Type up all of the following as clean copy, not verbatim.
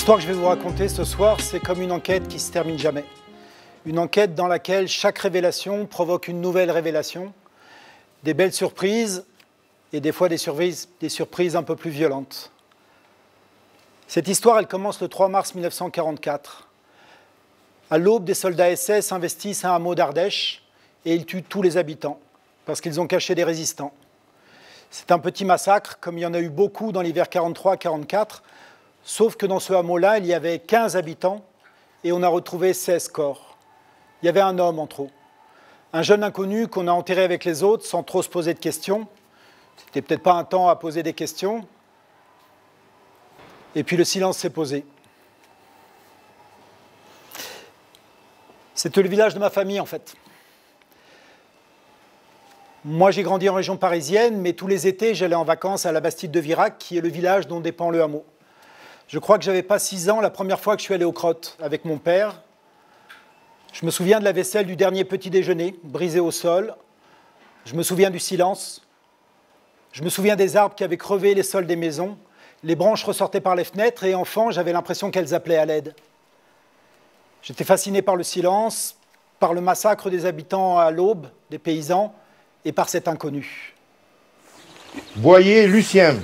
L'histoire que je vais vous raconter ce soir, c'est comme une enquête qui ne se termine jamais. Une enquête dans laquelle chaque révélation provoque une nouvelle révélation, des belles surprises et des fois des surprises un peu plus violentes. Cette histoire, elle commence le 3 mars 1944. À l'aube, des soldats SS investissent un hameau d'Ardèche et ils tuent tous les habitants parce qu'ils ont caché des résistants. C'est un petit massacre, comme il y en a eu beaucoup dans l'hiver 43-44, sauf que dans ce hameau-là, il y avait 15 habitants et on a retrouvé 16 corps. Il y avait un homme en trop. Un jeune inconnu qu'on a enterré avec les autres sans trop se poser de questions. C'était peut-être pas un temps à poser des questions. Et puis le silence s'est posé. C'était le village de ma famille, en fait. Moi, j'ai grandi en région parisienne, mais tous les étés, j'allais en vacances à la Bastide de Virac, qui est le village dont dépend le hameau. Je crois que je n'avais pas 6 ans la première fois que je suis allé aux crottes avec mon père. Je me souviens de la vaisselle du dernier petit déjeuner, brisée au sol. Je me souviens du silence. Je me souviens des arbres qui avaient crevé les sols des maisons. Les branches ressortaient par les fenêtres et enfant, j'avais l'impression qu'elles appelaient à l'aide. J'étais fasciné par le silence, par le massacre des habitants à l'aube, des paysans, et par cet inconnu. Boyer Lucien.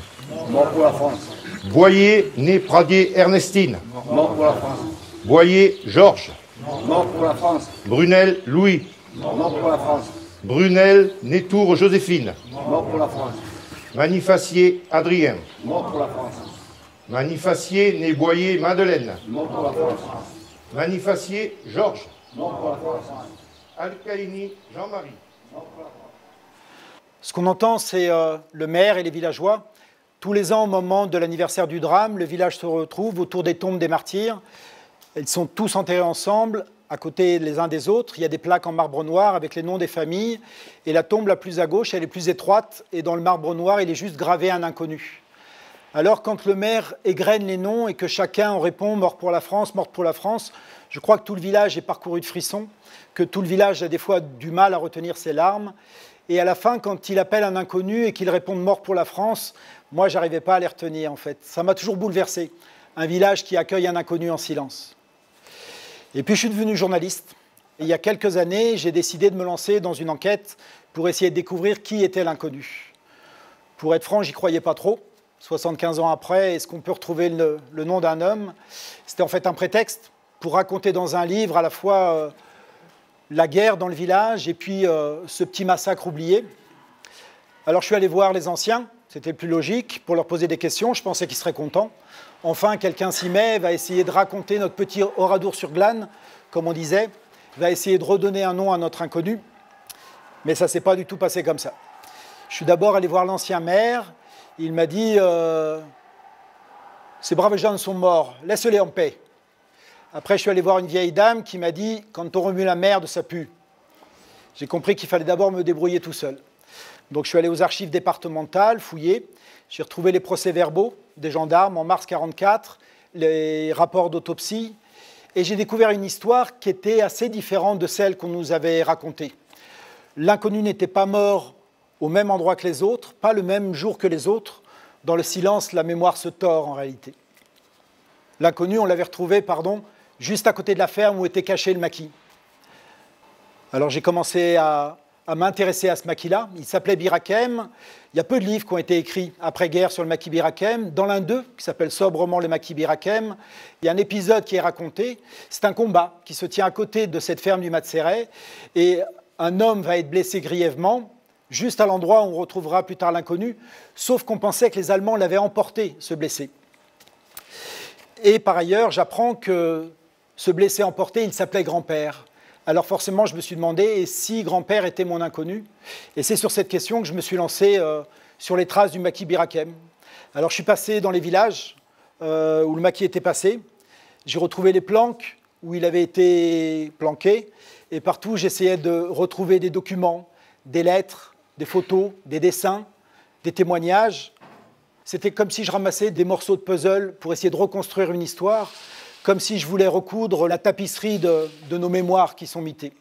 Mort pour la France. Boyer né Pradier Ernestine. Mort pour la France. Boyer Georges. Mort pour la France. Brunel Louis. Mort pour la France. Brunel Nétour Joséphine. Mort pour la France. Manifacier Adrien. Mort pour la France. Manifacier né Boyer Madeleine. Mort pour la France. Manifacier Georges. Mort pour la France. Alcaïni Jean-Marie. Ce qu'on entend, c'est le maire et les villageois. Tous les ans, au moment de l'anniversaire du drame, le village se retrouve autour des tombes des martyrs. Ils sont tous enterrés ensemble, à côté les uns des autres. Il y a des plaques en marbre noir avec les noms des familles. Et la tombe la plus à gauche, elle est plus étroite. Et dans le marbre noir, il est juste gravé un inconnu. Alors, quand le maire égrène les noms et que chacun en répond « mort pour la France, morte pour la France », je crois que tout le village est parcouru de frissons, que tout le village a des fois du mal à retenir ses larmes. Et à la fin, quand il appelle un inconnu et qu'il répond « mort pour la France », moi, je n'arrivais pas à les retenir, en fait. Ça m'a toujours bouleversé, un village qui accueille un inconnu en silence. Et puis, je suis devenu journaliste. Et il y a quelques années, j'ai décidé de me lancer dans une enquête pour essayer de découvrir qui était l'inconnu. Pour être franc, j'y croyais pas trop. 75 ans après, est-ce qu'on peut retrouver le nom d'un homme? C'était en fait un prétexte pour raconter dans un livre à la fois la guerre dans le village et puis ce petit massacre oublié. Alors je suis allé voir les anciens, c'était le plus logique, pour leur poser des questions, je pensais qu'ils seraient contents. Enfin, quelqu'un s'y met, va essayer de raconter notre petit Oradour-sur-Glane, comme on disait, va essayer de redonner un nom à notre inconnu, mais ça ne s'est pas du tout passé comme ça. Je suis d'abord allé voir l'ancien maire, il m'a dit « Ces braves gens sont morts, laisse-les en paix ». Après, je suis allé voir une vieille dame qui m'a dit « Quand on remue la merde, ça pue ». J'ai compris qu'il fallait d'abord me débrouiller tout seul. Donc je suis allé aux archives départementales, fouiller. J'ai retrouvé les procès-verbaux des gendarmes en mars 1944, les rapports d'autopsie. Et j'ai découvert une histoire qui était assez différente de celle qu'on nous avait racontée. L'inconnu n'était pas mort au même endroit que les autres, pas le même jour que les autres. Dans le silence, la mémoire se tord en réalité. L'inconnu, on l'avait retrouvé, juste à côté de la ferme où était caché le maquis. Alors j'ai commencé à m'intéresser à ce maquis-là. Il s'appelait Bir Hakeim. Il y a peu de livres qui ont été écrits après-guerre sur le maquis Bir Hakeim. Dans l'un d'eux, qui s'appelle sobrement le maquis Bir Hakeim, il y a un épisode qui est raconté. C'est un combat qui se tient à côté de cette ferme du Mat-Serret. Et un homme va être blessé grièvement, juste à l'endroit où on retrouvera plus tard l'inconnu, sauf qu'on pensait que les Allemands l'avaient emporté, ce blessé. Et par ailleurs, j'apprends que ce blessé emporté, il s'appelait grand-père. Alors forcément, je me suis demandé, et si grand-père était mon inconnu? Et c'est sur cette question que je me suis lancé sur les traces du maquis Bir Hakeim. Alors je suis passé dans les villages où le maquis était passé. J'ai retrouvé les planques où il avait été planqué. Et partout, j'essayais de retrouver des documents, des lettres, des photos, des dessins, des témoignages. C'était comme si je ramassais des morceaux de puzzle pour essayer de reconstruire une histoire, comme si je voulais recoudre la tapisserie de nos mémoires qui sont mitées.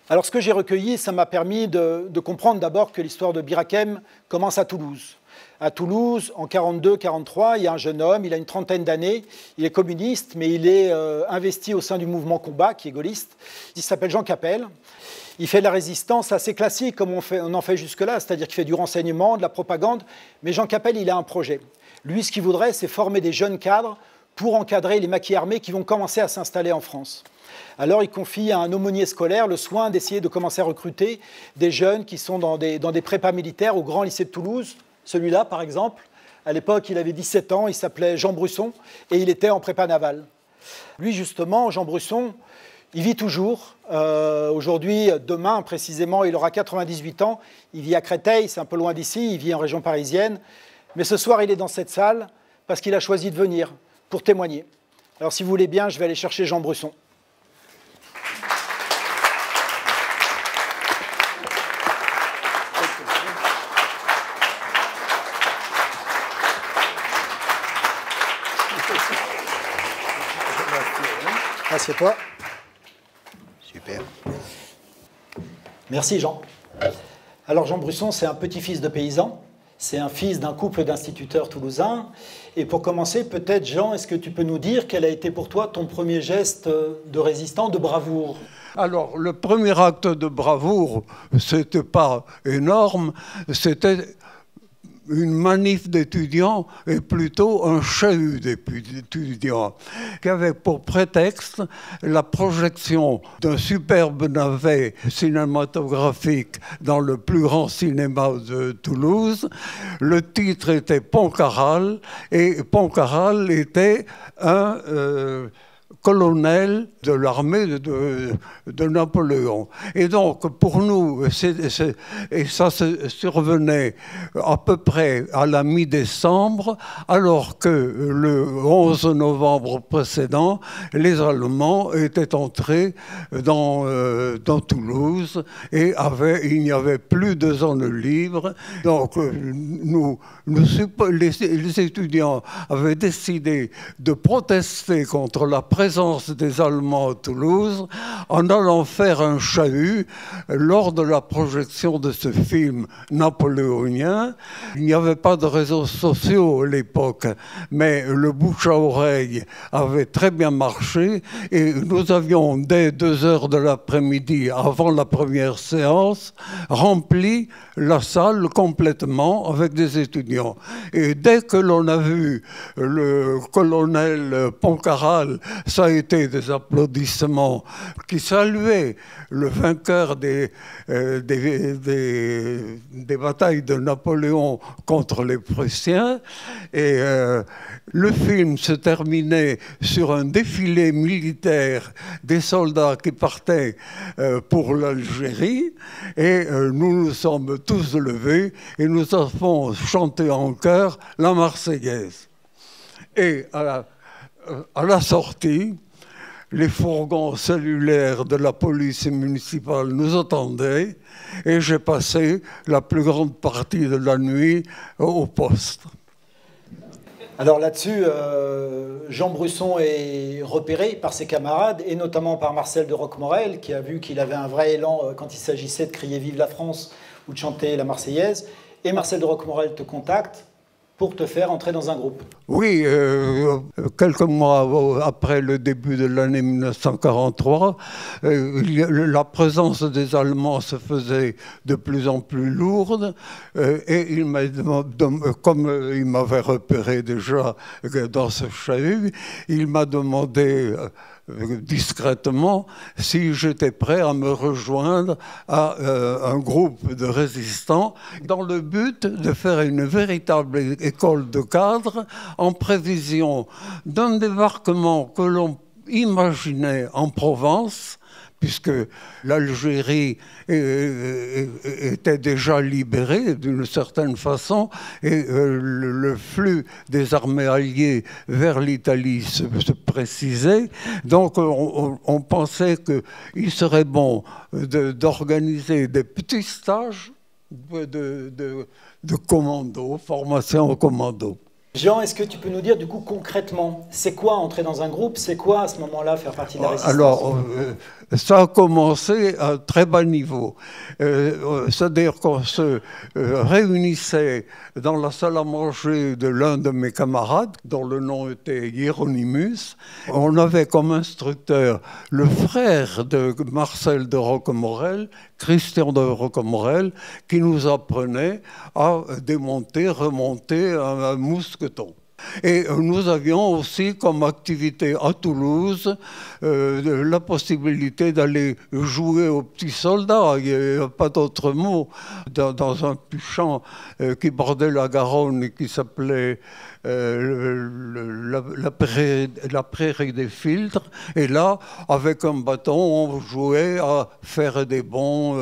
Alors ce que j'ai recueilli, ça m'a permis de comprendre d'abord que l'histoire de Bir Hakeim commence à Toulouse. À Toulouse, en 42-43, il y a un jeune homme, il a une trentaine d'années, il est communiste, mais il est investi au sein du mouvement Combat, qui est gaulliste. Il s'appelle Jean Capelle. Il fait de la résistance assez classique, comme on en fait jusque-là, c'est-à-dire qu'il fait du renseignement, de la propagande. Mais Jean Capelle, il a un projet. Lui, ce qu'il voudrait, c'est former des jeunes cadres pour encadrer les maquis armés qui vont commencer à s'installer en France. Alors, il confie à un aumônier scolaire le soin d'essayer de commencer à recruter des jeunes qui sont dans des prépas militaires au Grand Lycée de Toulouse. Celui-là, par exemple, à l'époque, il avait 17 ans, il s'appelait Jean Brusson et il était en prépa navale. Lui, justement, Jean Brusson, il vit toujours. Aujourd'hui, demain précisément, il aura 98 ans. Il vit à Créteil, c'est un peu loin d'ici, il vit en région parisienne. Mais ce soir, il est dans cette salle parce qu'il a choisi de venir pour témoigner. Alors, si vous voulez bien, je vais aller chercher Jean Brusson. Assieds-toi. Super. Merci Jean. Alors Jean Brusson, c'est un petit-fils de paysan. C'est un fils d'un couple d'instituteurs toulousains. Et pour commencer, peut-être Jean, est-ce que tu peux nous dire quel a été pour toi ton premier geste de résistant, de bravoure? Alors, le premier acte de bravoure, c'était pas énorme, c'était une manif d'étudiants et plutôt un chahut d'étudiants qui avait pour prétexte la projection d'un superbe navet cinématographique dans le plus grand cinéma de Toulouse. Le titre était Pontcarral et Pontcarral était un colonel de l'armée de Napoléon. Et donc, pour nous, et ça survenait à peu près à la mi-décembre, alors que le 11 novembre précédent, les Allemands étaient entrés dans Toulouse et il n'y avait plus de zone libre. Donc, les étudiants avaient décidé de protester contre la présence des Allemands à Toulouse en allant faire un chahut lors de la projection de ce film napoléonien. Il n'y avait pas de réseaux sociaux à l'époque, mais le bouche à oreille avait très bien marché et nous avions dès 2 heures de l'après-midi, avant la première séance, rempli la salle complètement avec des étudiants. Et dès que l'on a vu le colonel Pontcarral, ça a été des applaudissements qui saluaient le vainqueur des batailles de Napoléon contre les Prussiens. Et le film se terminait sur un défilé militaire des soldats qui partaient pour l'Algérie. Et nous nous sommes tous levés et nous avons chanté en chœur la Marseillaise. Et à la sortie, les fourgons cellulaires de la police municipale nous attendaient et j'ai passé la plus grande partie de la nuit au poste. Alors là-dessus, Jean Brusson est repéré par ses camarades et notamment par Marcel de Roquemorel qui a vu qu'il avait un vrai élan quand il s'agissait de crier « Vive la France » ou de chanter la Marseillaise. Et Marcel de Roquemorel te contacte pour te faire entrer dans un groupe. Oui, quelques mois après le début de l'année 1943, la présence des Allemands se faisait de plus en plus lourde et comme il m'avait repéré déjà dans ce chahut, il m'a demandé discrètement si j'étais prêt à me rejoindre à un groupe de résistants dans le but de faire une véritable école de cadres en prévision d'un débarquement que l'on imaginait en Provence, puisque l'Algérie était déjà libérée d'une certaine façon et le flux des armées alliées vers l'Italie se précisait. Donc on pensait qu'il serait bon d'organiser des petits stages de commando, formation au commando. Jean, est-ce que tu peux nous dire du coup concrètement, c'est quoi entrer dans un groupe? C'est quoi à ce moment-là faire partie de la résistance? Alors, ça a commencé à très bas niveau. C'est-à-dire qu'on se réunissait dans la salle à manger de l'un de mes camarades, dont le nom était Hieronymus. On avait comme instructeur le frère de Marcel de Roquemorel, Christian de Roquemorel, qui nous apprenait à démonter, remonter un mousqueton. Et nous avions aussi comme activité à Toulouse la possibilité d'aller jouer aux petits soldats. Il n'y a pas d'autre mot. Dans un petit champ qui bordait la Garonne et qui s'appelait la prairie des filtres. Et là, avec un bâton, on jouait à faire des bonds,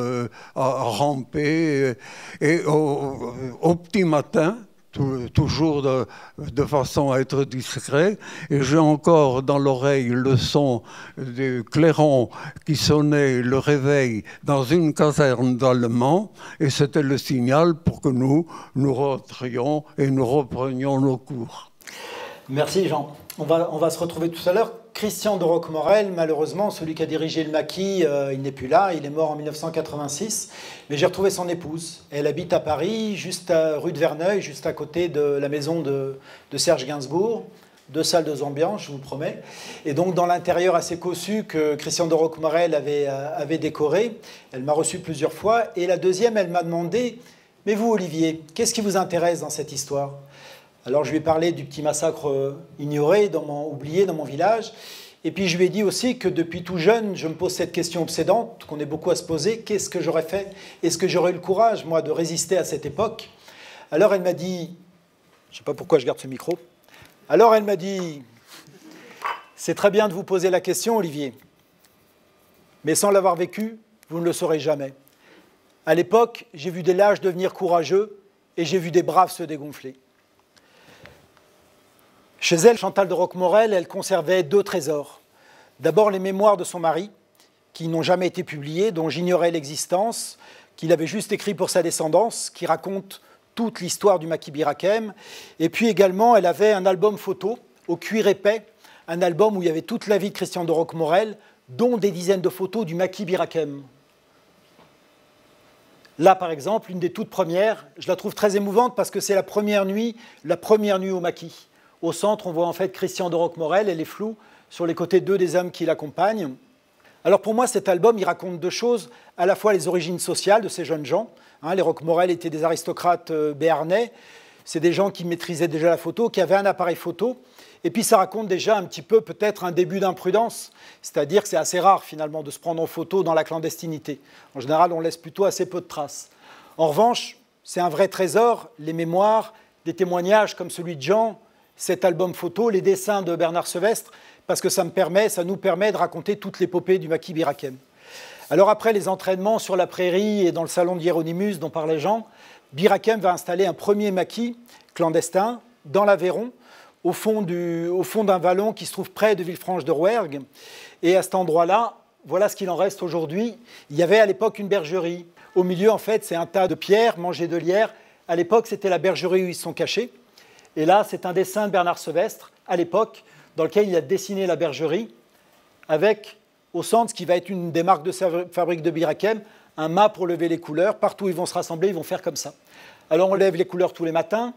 à ramper. Et au petit matin, toujours de façon à être discret. Et j'ai encore dans l'oreille le son du clairon qui sonnait le réveil dans une caserne d'Allemands. Et c'était le signal pour que nous rentrions et nous reprenions nos cours. Merci Jean. On va se retrouver tout à l'heure. Christian de Roquemorel, malheureusement, celui qui a dirigé le maquis, il n'est plus là, il est mort en 1986. Mais j'ai retrouvé son épouse. Elle habite à Paris, juste à rue de Verneuil, juste à côté de la maison de Serge Gainsbourg. 2 salles, 2 ambiances, je vous promets. Et donc dans l'intérieur assez cossu que Christian de Roquemorel avait décoré, elle m'a reçu plusieurs fois. Et la deuxième, elle m'a demandé, mais vous Olivier, qu'est-ce qui vous intéresse dans cette histoire ? Alors je lui ai parlé du petit massacre ignoré, oublié dans mon village. Et puis je lui ai dit aussi que depuis tout jeune, je me pose cette question obsédante, qu'on est beaucoup à se poser. Qu'est-ce que j'aurais fait? Est-ce que j'aurais eu le courage, moi, de résister à cette époque? Alors elle m'a dit, je ne sais pas pourquoi je garde ce micro. Alors elle m'a dit, c'est très bien de vous poser la question, Olivier. Mais sans l'avoir vécu, vous ne le saurez jamais. À l'époque, j'ai vu des lâches devenir courageux et j'ai vu des braves se dégonfler. Chez elle, Chantal de Roquemorel, elle conservait 2 trésors. D'abord les mémoires de son mari, qui n'ont jamais été publiés, dont j'ignorais l'existence, qu'il avait juste écrit pour sa descendance, qui raconte toute l'histoire du maquis Bir Hakeim. Et puis également, elle avait un album photo au cuir épais, un album où il y avait toute la vie de Christian de Roquemorel, dont des dizaines de photos du maquis Bir Hakeim. Là, par exemple, une des toutes premières, je la trouve très émouvante parce que c'est la première nuit au maquis. Au centre, on voit en fait Christian de Roquemorel, elle est floue, sur les côtés 2 des hommes qui l'accompagnent. Alors pour moi, cet album, il raconte 2 choses, à la fois les origines sociales de ces jeunes gens. Les Roquemorel étaient des aristocrates béarnais, c'est des gens qui maîtrisaient déjà la photo, qui avaient un appareil photo. Et puis ça raconte déjà un petit peu peut-être un début d'imprudence, c'est-à-dire que c'est assez rare finalement de se prendre en photo dans la clandestinité. En général, on laisse plutôt assez peu de traces. En revanche, c'est un vrai trésor, les mémoires, des témoignages comme celui de Jean, cet album photo, les dessins de Bernard Sevestre, parce que ça nous permet de raconter toute l'épopée du maquis Bir Hakeim. Alors après les entraînements sur la prairie et dans le salon d'Hieronymus dont parlait Jean, Bir Hakeim va installer un premier maquis clandestin dans l'Aveyron, au fond d'un vallon qui se trouve près de Villefranche de Rouergue. Et à cet endroit-là, voilà ce qu'il en reste aujourd'hui. Il y avait à l'époque une bergerie. Au milieu, en fait, c'est un tas de pierres mangées de lierre. À l'époque, c'était la bergerie où ils se sont cachés. Et là, c'est un dessin de Bernard Sevestre, à l'époque, dans lequel il a dessiné la bergerie, avec, au centre, ce qui va être une des marques de fabrique de Bir Hakeim, un mât pour lever les couleurs. Partout où ils vont se rassembler, ils vont faire comme ça. Alors, on lève les couleurs tous les matins.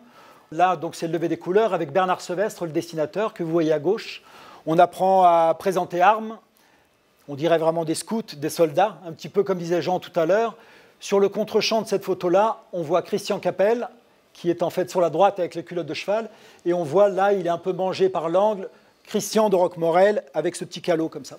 Là, donc, c'est le lever des couleurs, avec Bernard Sevestre, le dessinateur, que vous voyez à gauche. On apprend à présenter armes. On dirait vraiment des scouts, des soldats, un petit peu comme disait Jean tout à l'heure. Sur le contre-champ de cette photo-là, on voit Christian Capel, qui est en fait sur la droite avec les culottes de cheval. Et on voit là, il est un peu mangé par l'angle, Christian de Roquemorel avec ce petit calot comme ça.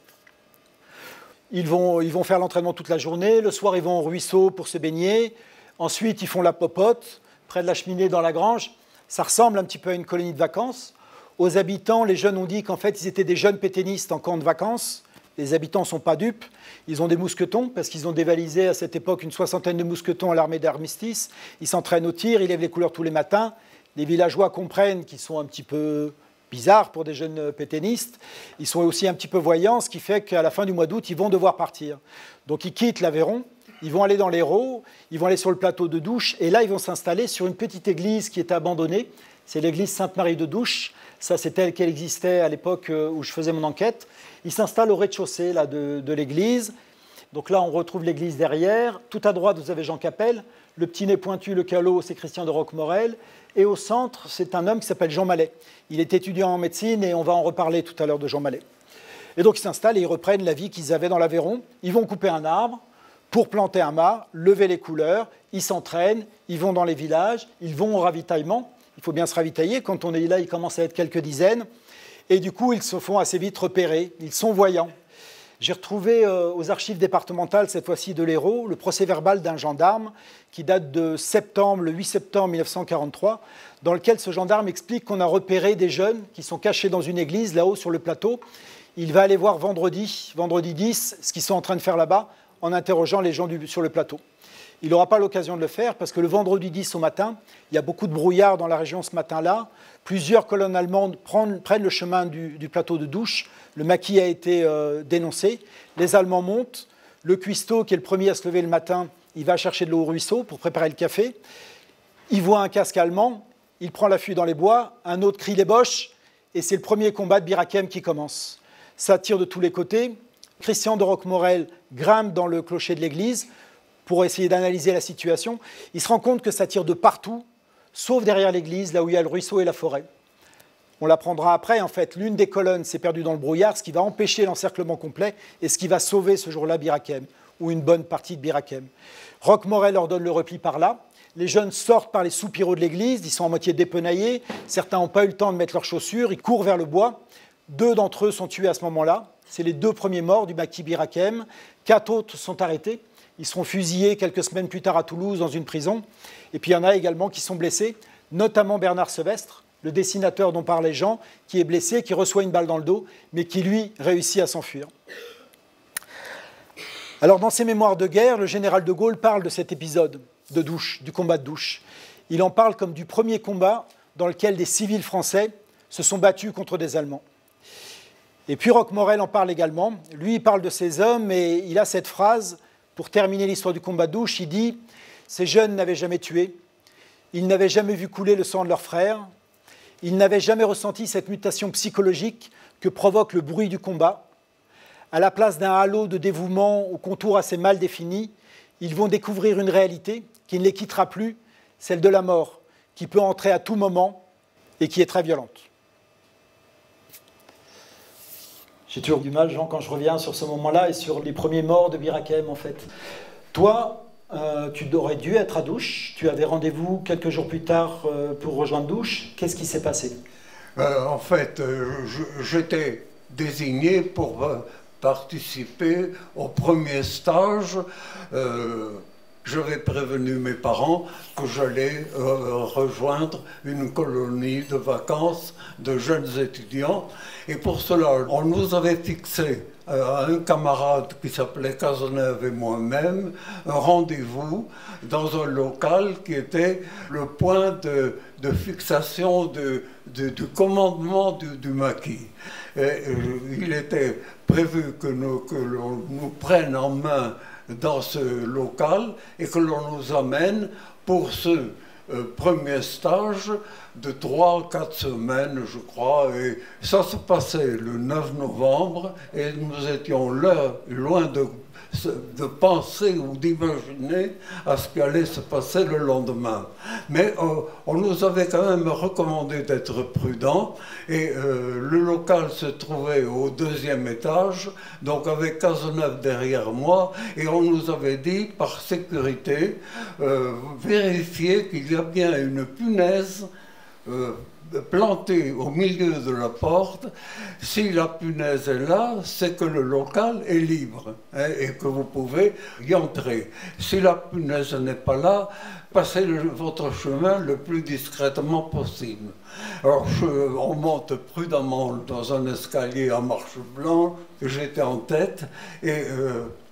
Ils vont faire l'entraînement toute la journée. Le soir, ils vont au ruisseau pour se baigner. Ensuite, ils font la popote près de la cheminée dans la grange. Ça ressemble un petit peu à une colonie de vacances. Aux habitants, les jeunes ont dit qu'en fait, ils étaient des jeunes pétainistes en camp de vacances. Les habitants ne sont pas dupes. Ils ont des mousquetons, parce qu'ils ont dévalisé à cette époque une 60aine de mousquetons à l'armée d'armistice. Ils s'entraînent au tir, ils lèvent les couleurs tous les matins. Les villageois comprennent qu'ils sont un petit peu bizarres pour des jeunes pétainistes. Ils sont aussi un petit peu voyants, ce qui fait qu'à la fin du mois d'août, ils vont devoir partir. Donc ils quittent l'Aveyron, ils vont aller dans l'Hérault, ils vont aller sur le plateau de Douche, et là, ils vont s'installer sur une petite église qui est abandonnée, c'est l'église Sainte-Marie de Douche. Ça, c'est telle qu'elle existait à l'époque où je faisais mon enquête. Il s'installe au rez-de-chaussée là, de l'église. Donc là, on retrouve l'église derrière. Tout à droite, vous avez Jean Capel. Le petit nez pointu, le calot, c'est Christian de Roquemorel. Et au centre, c'est un homme qui s'appelle Jean Mallet. Il est étudiant en médecine et on va en reparler tout à l'heure de Jean Mallet. Et donc, ils s'installent et ils reprennent la vie qu'ils avaient dans l'Aveyron. Ils vont couper un arbre pour planter un mât, lever les couleurs. Ils s'entraînent, ils vont dans les villages, ils vont au ravitaillement. Il faut bien se ravitailler. Quand on est là, il commence à être quelques dizaines. Et du coup, ils se font assez vite repérer. Ils sont voyants. J'ai retrouvé aux archives départementales, cette fois-ci de l'Hérault, le procès-verbal d'un gendarme qui date de septembre, le 8 septembre 1943, dans lequel ce gendarme explique qu'on a repéré des jeunes qui sont cachés dans une église, là-haut sur le plateau. Il va aller voir vendredi 10, ce qu'ils sont en train de faire là-bas, en interrogeant les gens sur le plateau. Il n'aura pas l'occasion de le faire parce que le vendredi 10 au matin, il y a beaucoup de brouillard dans la région ce matin-là. Plusieurs colonnes allemandes prennent le chemin du plateau de Douche. Le maquis a été dénoncé. Les Allemands montent. Le cuistot, qui est le premier à se lever le matin, il va chercher de l'eau au ruisseau pour préparer le café. Il voit un casque allemand. Il prend la fuite dans les bois. Un autre crie les Boches. Et c'est le premier combat de Bir Hakeim qui commence. Ça tire de tous les côtés. Christian de Roquemorel grimpe dans le clocher de l'église pour essayer d'analyser la situation. Il se rend compte que ça tire de partout, sauf derrière l'église, là où il y a le ruisseau et la forêt. On l'apprendra après, en fait, l'une des colonnes s'est perdue dans le brouillard, ce qui va empêcher l'encerclement complet et ce qui va sauver ce jour-là Bir Hakeim, ou une bonne partie de Bir Hakeim. Roquemorel ordonne le repli par là. Les jeunes sortent par les soupiraux de l'église, ils sont à moitié dépenaillés, certains n'ont pas eu le temps de mettre leurs chaussures, ils courent vers le bois. 2 d'entre eux sont tués à ce moment-là. C'est les 2 premiers morts du maquis Bir Hakeim. 4 autres sont arrêtés. Ils seront fusillés quelques semaines plus tard à Toulouse dans une prison. Et puis il y en a également qui sont blessés, notamment Bernard Sevestre, le dessinateur dont parlait Jean, qui est blessé, qui reçoit une balle dans le dos, mais qui, lui, réussit à s'enfuir. Alors, dans ses mémoires de guerre, le général de Gaulle parle de cet épisode de Douche, du combat de Douche. Il en parle comme du premier combat dans lequel des civils français se sont battus contre des Allemands. Et puis Roquemorel en parle également. Lui, il parle de ces hommes et il a cette phrase, pour terminer l'histoire du combat de Douche, il dit « Ces jeunes n'avaient jamais tué, ils n'avaient jamais vu couler le sang de leurs frères, ils n'avaient jamais ressenti cette mutation psychologique que provoque le bruit du combat. À la place d'un halo de dévouement au contour assez mal défini, ils vont découvrir une réalité qui ne les quittera plus, celle de la mort, qui peut entrer à tout moment et qui est très violente. » J'ai toujours du mal, Jean, quand je reviens sur ce moment-là et sur les premiers morts de Bir Hakeim, en fait. Toi, tu aurais dû être à Douche. Tu avais rendez-vous quelques jours plus tard pour rejoindre Douche. Qu'est-ce qui s'est passé? En fait, j'étais désigné pour participer au premier stage. J'avais prévenu mes parents que j'allais rejoindre une colonie de vacances de jeunes étudiants. Et pour cela, on nous avait fixé à un camarade qui s'appelait Cazeneuve et moi-même un rendez-vous dans un local qui était le point de fixation du commandement du maquis. Et, il était prévu que l'on nous prenne en main dans ce local et que l'on nous amène pour ce premier stage de 3 ou 4 semaines, je crois, et ça se passait le 9 novembre et nous étions là, loin de penser ou d'imaginer à ce qui allait se passer le lendemain. Mais on nous avait quand même recommandé d'être prudents et le local se trouvait au 2e étage, donc avec Cazeneuve derrière moi, et on nous avait dit, par sécurité, vérifiez qu'il y a bien une punaise plantée au milieu de la porte. Si la punaise est là, c'est que le local est libre, hein, et que vous pouvez y entrer. Si la punaise n'est pas là, passez votre chemin le plus discrètement possible. Alors on monte prudemment dans un escalier à marche blanche, j'étais en tête, et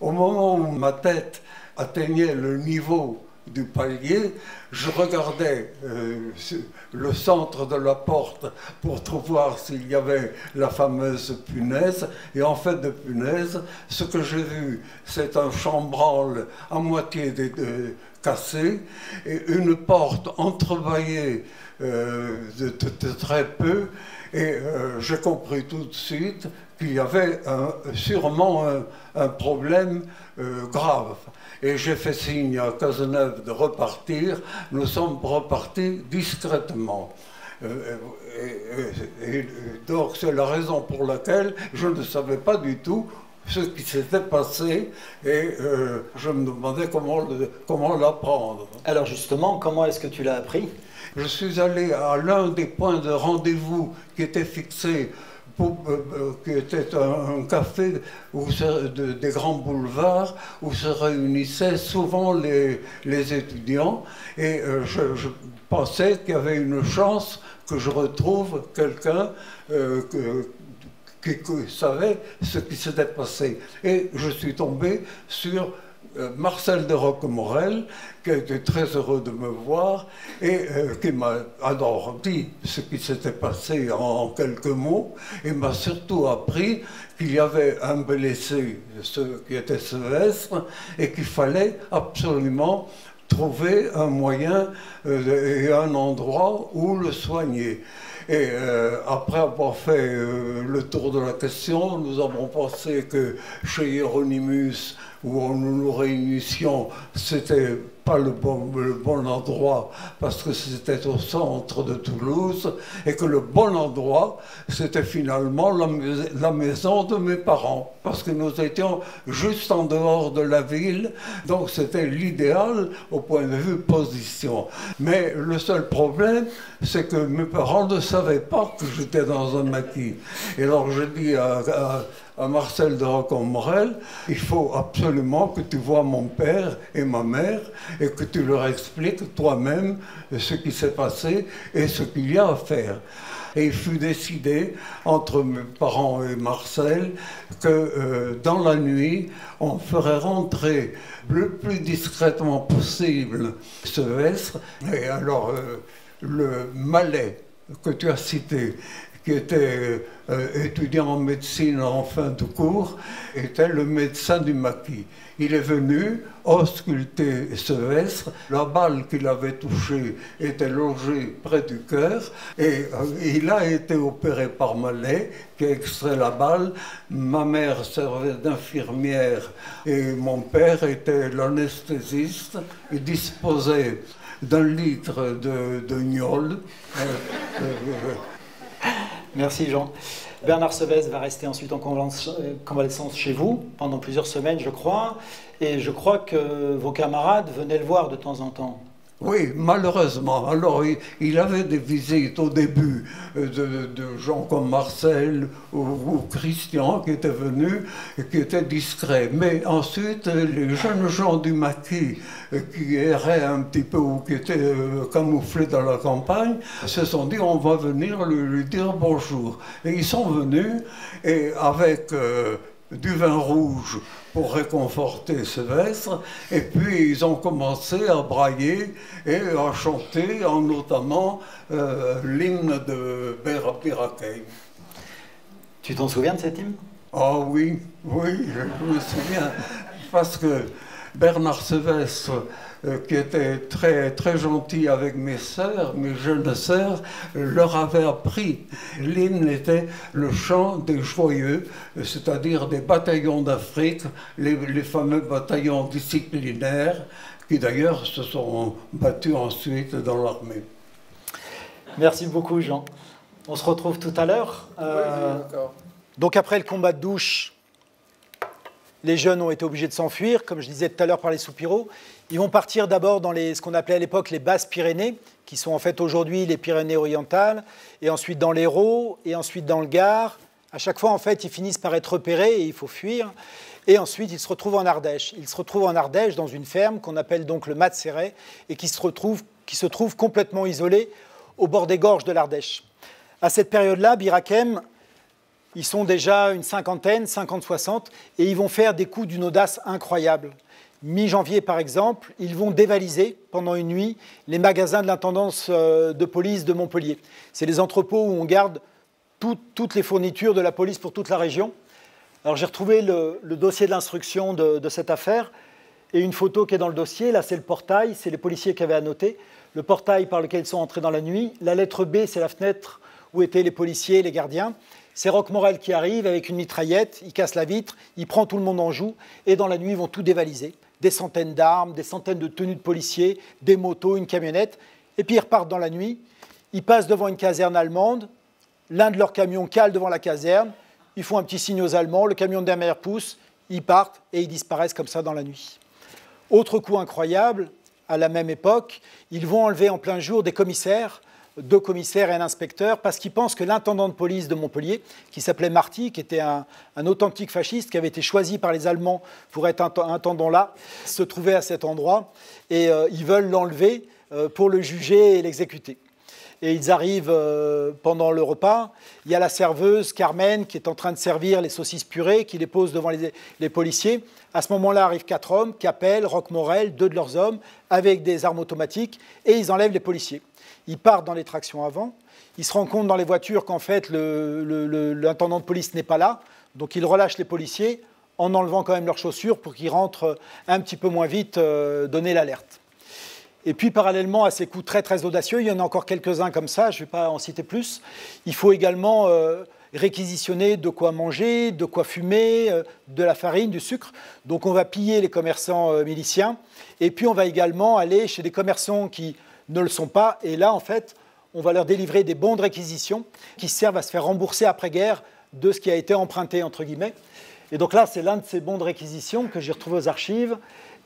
au moment où ma tête atteignait le niveau du palier, je regardais le centre de la porte pour voir s'il y avait la fameuse punaise, et en fait de punaise, ce que j'ai vu, c'est un chambranle à moitié cassé et une porte entrebâillée de très peu, et j'ai compris tout de suite qu'il y avait sûrement un problème grave. Et j'ai fait signe à Cazeneuve de repartir. Nous sommes repartis discrètement. Et donc c'est la raison pour laquelle je ne savais pas du tout ce qui s'était passé et je me demandais comment l'apprendre. Alors justement, comment est-ce que tu l'as appris? Je suis allé à l'un des points de rendez-vous qui était fixé, qui était un café des grands boulevards où se réunissaient souvent les étudiants, et je pensais qu'il y avait une chance que je retrouve quelqu'un qui savait ce qui s'était passé. Et je suis tombé sur Marcel de Roquemorel, qui a été très heureux de me voir et qui m'a alors dit ce qui s'était passé en quelques mots, et m'a surtout appris qu'il y avait un blessé, qui était Sevestre, et qu'il fallait absolument trouver un moyen et un endroit où le soigner. Et après avoir fait le tour de la question, nous avons pensé que chez Hieronymus, où nous nous réunissions, c'était pas le bon endroit parce que c'était au centre de Toulouse, et que le bon endroit c'était finalement la maison de mes parents, parce que nous étions juste en dehors de la ville, donc c'était l'idéal au point de vue position. Mais le seul problème, c'est que mes parents ne savaient pas que j'étais dans un maquis. Et alors je dis à Marcel de Roquemorel, il faut absolument que tu vois mon père et ma mère et que tu leur expliques toi-même ce qui s'est passé et ce qu'il y a à faire. Et il fut décidé entre mes parents et Marcel que dans la nuit, on ferait rentrer le plus discrètement possible Sevestre. Et alors, le Mallet que tu as cité, qui était étudiant en médecine en fin de cours, était le médecin du maquis. Il est venu ausculter Sevestre. La balle qu'il avait touchée était logée près du cœur, et il a été opéré par Mallet, qui a extrait la balle. Ma mère servait d'infirmière et mon père était l'anesthésiste. Il disposait d'un litre de gnôle. Merci Jean. Bernard Sevestre va rester ensuite en convalescence chez vous pendant plusieurs semaines, je crois. Et je crois que vos camarades venaient le voir de temps en temps. Oui, malheureusement. Alors, il avait des visites au début de gens comme Marcel ou Christian qui étaient venus et qui étaient discrets. Mais ensuite, les jeunes gens du maquis qui erraient un petit peu ou qui étaient camouflés dans la campagne se sont dit on va venir lui dire bonjour. Et ils sont venus, et avec du vin rouge pour réconforter Sevestre, et puis ils ont commencé à brailler et à chanter, notamment l'hymne de Birakeim. Tu t'en souviens de cet hymne? Ah oui, je me souviens, parce que Bernard Sevestre, qui était très, très gentil avec mes sœurs, mes jeunes sœurs, leur avait appris. L'hymne était le chant des joyeux, c'est-à-dire des bataillons d'Afrique, les fameux bataillons disciplinaires, qui d'ailleurs se sont battus ensuite dans l'armée. Merci beaucoup Jean. On se retrouve tout à l'heure. Oui, d'accord. Donc après le combat de douche, les jeunes ont été obligés de s'enfuir, comme je disais tout à l'heure par les soupiraux. Ils vont partir d'abord dans ce qu'on appelait à l'époque les Basses Pyrénées, qui sont en fait aujourd'hui les Pyrénées orientales, et ensuite dans l'Hérault, et ensuite dans le Gard. À chaque fois, en fait, ils finissent par être repérés et il faut fuir. Et ensuite, ils se retrouvent en Ardèche. Ils se retrouvent en Ardèche dans une ferme qu'on appelle donc le Mas de Céret, et qui se trouve complètement isolée au bord des gorges de l'Ardèche. À cette période-là, Birakeim, ils sont déjà une cinquantaine, 50-60, et ils vont faire des coups d'une audace incroyable. Mi-janvier, par exemple, ils vont dévaliser pendant une nuit les magasins de l'intendance de police de Montpellier. C'est les entrepôts où on garde toutes les fournitures de la police pour toute la région. Alors j'ai retrouvé le dossier de l'instruction de cette affaire, et une photo qui est dans le dossier. Là, c'est le portail, c'est les policiers qui avaient annoté. le portail par lequel ils sont entrés dans la nuit. La lettre B, c'est la fenêtre où étaient les policiers et les gardiens. C'est Roquemorel qui arrive avec une mitraillette, il casse la vitre, il prend tout le monde en joue, et dans la nuit, ils vont tout dévaliser. Des centaines d'armes, des centaines de tenues de policiers, des motos, une camionnette. Et puis ils repartent dans la nuit, ils passent devant une caserne allemande, l'un de leurs camions cale devant la caserne, ils font un petit signe aux Allemands, le camion de derrière pousse, ils partent et ils disparaissent comme ça dans la nuit. Autre coup incroyable, à la même époque, ils vont enlever en plein jour des commissaires, 2 commissaires et un inspecteur, parce qu'ils pensent que l'intendant de police de Montpellier, qui s'appelait Marty, qui était un authentique fasciste, qui avait été choisi par les Allemands pour être intendant là, se trouvait à cet endroit, et ils veulent l'enlever pour le juger et l'exécuter. Et ils arrivent pendant le repas. Il y a la serveuse, Carmen, qui est en train de servir les saucisses purées, qui les pose devant les policiers. À ce moment-là arrivent 4 hommes, Capel, Roquemorel, 2 de leurs hommes, avec des armes automatiques, et ils enlèvent les policiers. Ils partent dans les tractions avant. Ils se rendent compte dans les voitures qu'en fait, l'intendant de police n'est pas là. Donc, ils relâchent les policiers en enlevant quand même leurs chaussures pour qu'ils rentrent un petit peu moins vite, donner l'alerte. Et puis, parallèlement à ces coups très, très audacieux, il y en a encore quelques-uns comme ça, je ne vais pas en citer plus. Il faut également réquisitionner de quoi manger, de quoi fumer, de la farine, du sucre. Donc, on va piller les commerçants miliciens. Et puis, on va également aller chez des commerçants qui ne le sont pas. Et là, en fait, on va leur délivrer des bons de réquisition qui servent à se faire rembourser après-guerre de ce qui a été emprunté, entre guillemets. Et donc là, c'est l'un de ces bons de réquisition que j'ai retrouvé aux archives.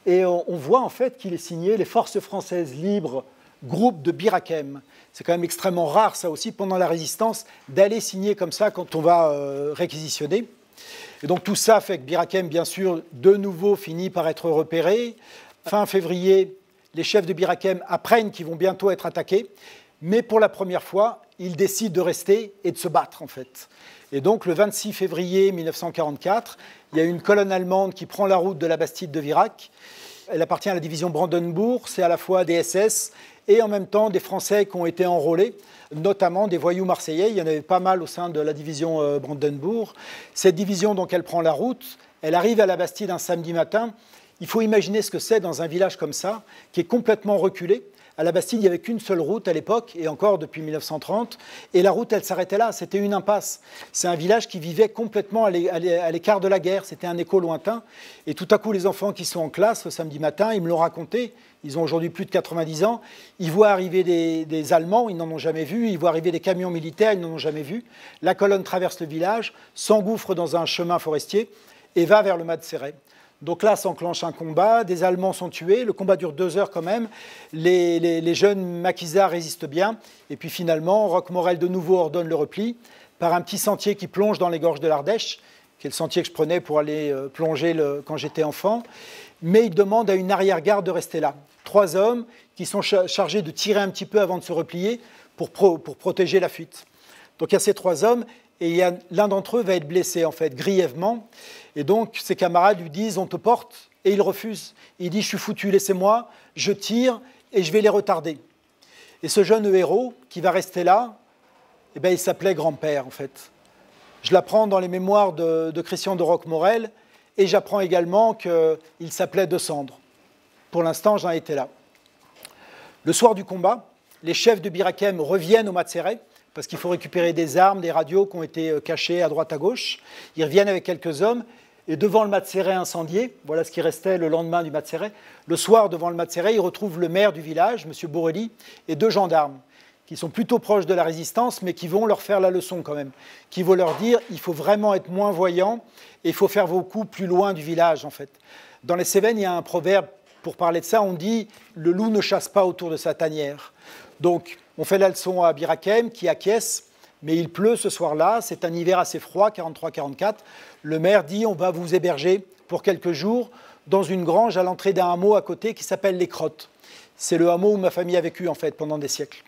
Et on voit en fait qu'il est signé les Forces françaises libres, groupe de Bir Hakeim. C'est quand même extrêmement rare, ça aussi, pendant la Résistance, d'aller signer comme ça quand on va réquisitionner. Et donc tout ça fait que Bir Hakeim, bien sûr, de nouveau finit par être repéré. Fin février, les chefs de Bir Hakeim apprennent qu'ils vont bientôt être attaqués, mais pour la première fois, ils décident de rester et de se battre, en fait. Et donc, le 26 février 1944, il y a une colonne allemande qui prend la route de la Bastide de Virac. Elle appartient à la division Brandenburg, c'est à la fois des SS et en même temps des Français qui ont été enrôlés, notamment des voyous marseillais. Il y en avait pas mal au sein de la division Brandenburg. Cette division, donc, elle prend la route, elle arrive à la Bastide un samedi matin. Il faut imaginer ce que c'est dans un village comme ça, qui est complètement reculé. À la Bastide, il n'y avait qu'une seule route à l'époque, et encore depuis 1930. Et la route, elle s'arrêtait là, c'était une impasse. C'est un village qui vivait complètement à l'écart de la guerre, c'était un écho lointain. Et tout à coup, les enfants qui sont en classe le samedi matin, ils me l'ont raconté, ils ont aujourd'hui plus de 90 ans, ils voient arriver des Allemands, ils n'en ont jamais vu, ils voient arriver des camions militaires, ils n'en ont jamais vu. La colonne traverse le village, s'engouffre dans un chemin forestier et va vers le Mas de Céret. Donc là s'enclenche un combat, des Allemands sont tués, le combat dure 2 heures quand même, les jeunes maquisards résistent bien, et puis finalement, Roquemorel de nouveau ordonne le repli par un petit sentier qui plonge dans les gorges de l'Ardèche, qui est le sentier que je prenais pour aller plonger quand j'étais enfant, mais il demande à une arrière-garde de rester là. 3 hommes qui sont chargés de tirer un petit peu avant de se replier pour protéger la fuite. Donc il y a ces 3 hommes, et l'un d'entre eux va être blessé, en fait, grièvement. Et donc, ses camarades lui disent « on te porte », et il refuse. Il dit « je suis foutu, laissez-moi, je tire et je vais les retarder ». Et ce jeune héros qui va rester là, eh bien, il s'appelait Grand-Père, en fait. Je l'apprends dans les mémoires de Christian de Roquemorel, et j'apprends également qu'il s'appelait De Cendre. Pour l'instant, j'en étais là. Le soir du combat, les chefs de Bir Hakeim reviennent au Mas de Céret, parce qu'il faut récupérer des armes, des radios qui ont été cachées à droite à gauche. Ils reviennent avec quelques hommes, et devant le Mas de Céret incendié, voilà ce qui restait le lendemain du Mas de Céret, le soir, devant le Mas de Céret, ils retrouvent le maire du village, M. Borelli, et 2 gendarmes, qui sont plutôt proches de la résistance, mais qui vont leur faire la leçon quand même, qui vont leur dire il faut vraiment être moins voyant, et il faut faire vos coups plus loin du village, en fait. Dans les Cévennes, il y a un proverbe, pour parler de ça, on dit « le loup ne chasse pas autour de sa tanière ». Donc, on fait la leçon à Bir Hakeim, qui acquiesce, mais il pleut ce soir-là, c'est un hiver assez froid, 43-44. Le maire dit on va vous héberger pour quelques jours dans une grange à l'entrée d'un hameau à côté qui s'appelle Les Crottes. C'est le hameau où ma famille a vécu, en fait, pendant des siècles.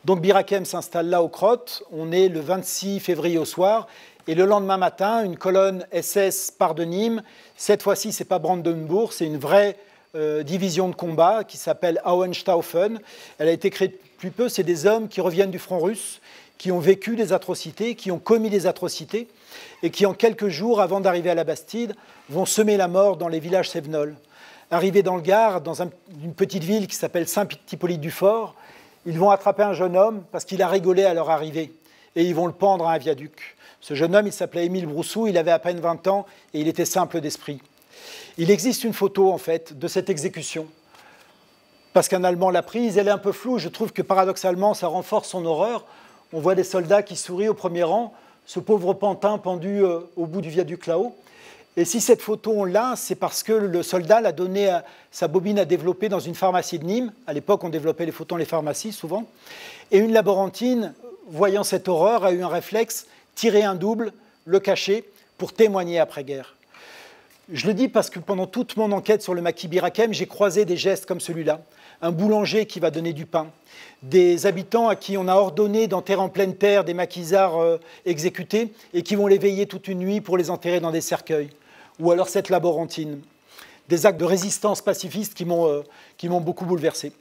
Donc Bir Hakeim s'installe là aux Crottes, on est le 26 février au soir, et le lendemain matin, une colonne SS part de Nîmes. Cette fois-ci, ce n'est pas Brandenburg, c'est une vraie division de combat qui s'appelle Hohenstaufen. Elle a été créée depuis peu, c'est des hommes qui reviennent du front russe, qui ont vécu des atrocités, qui ont commis des atrocités, et qui en quelques jours, avant d'arriver à la Bastide, vont semer la mort dans les villages cévenols. Arrivés dans le Gard, dans une petite ville qui s'appelle Saint-Hippolyte-du-Fort, ils vont attraper un jeune homme parce qu'il a rigolé à leur arrivée et ils vont le pendre à un viaduc. Ce jeune homme, il s'appelait Émile Broussou, il avait à peine 20 ans et il était simple d'esprit. Il existe une photo, en fait, de cette exécution. Parce qu'un Allemand l'a prise, elle est un peu floue, je trouve que paradoxalement, ça renforce son horreur. On voit des soldats qui sourient au premier rang, ce pauvre pantin pendu au bout du viaduc là-haut. Et si cette photo, on l'a, c'est parce que le soldat l'a donnée à sa bobine à développer dans une pharmacie de Nîmes. À l'époque, on développait les photos dans les pharmacies, souvent. Et une laborantine, voyant cette horreur, a eu un réflexe, tirer un double, le cacher, pour témoigner après-guerre. Je le dis parce que pendant toute mon enquête sur le maquis Bir Hakeim, j'ai croisé des gestes comme celui-là. Un boulanger qui va donner du pain, des habitants à qui on a ordonné d'enterrer en pleine terre des maquisards exécutés et qui vont les veiller toute une nuit pour les enterrer dans des cercueils. Ou alors cette laborantine. Des actes de résistance pacifiste qui m'ont beaucoup bouleversé.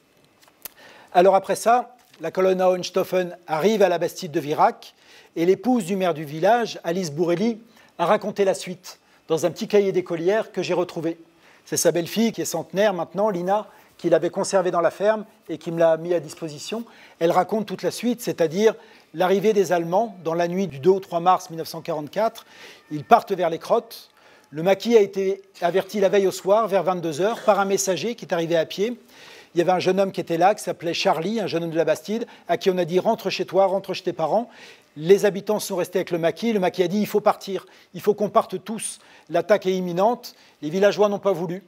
Alors après ça, la colonne à Hohenstaufen arrive à la Bastide de Virac et l'épouse du maire du village, Alice Bourrelli, a raconté la suite dans un petit cahier d'écolière que j'ai retrouvé. C'est sa belle-fille qui est centenaire maintenant, Lina, qui l'avait conservée dans la ferme et qui me l'a mis à disposition. Elle raconte toute la suite, c'est-à-dire l'arrivée des Allemands dans la nuit du 2 au 3 mars 1944. Ils partent vers les Crottes. Le maquis a été averti la veille au soir, vers 22 h, par un messager qui est arrivé à pied. Il y avait un jeune homme qui était là, qui s'appelait Charlie, un jeune homme de la Bastide, à qui on a dit « rentre chez toi, rentre chez tes parents ». Les habitants sont restés avec le maquis a dit « il faut partir, il faut qu'on parte tous, l'attaque est imminente ». Les villageois n'ont pas voulu.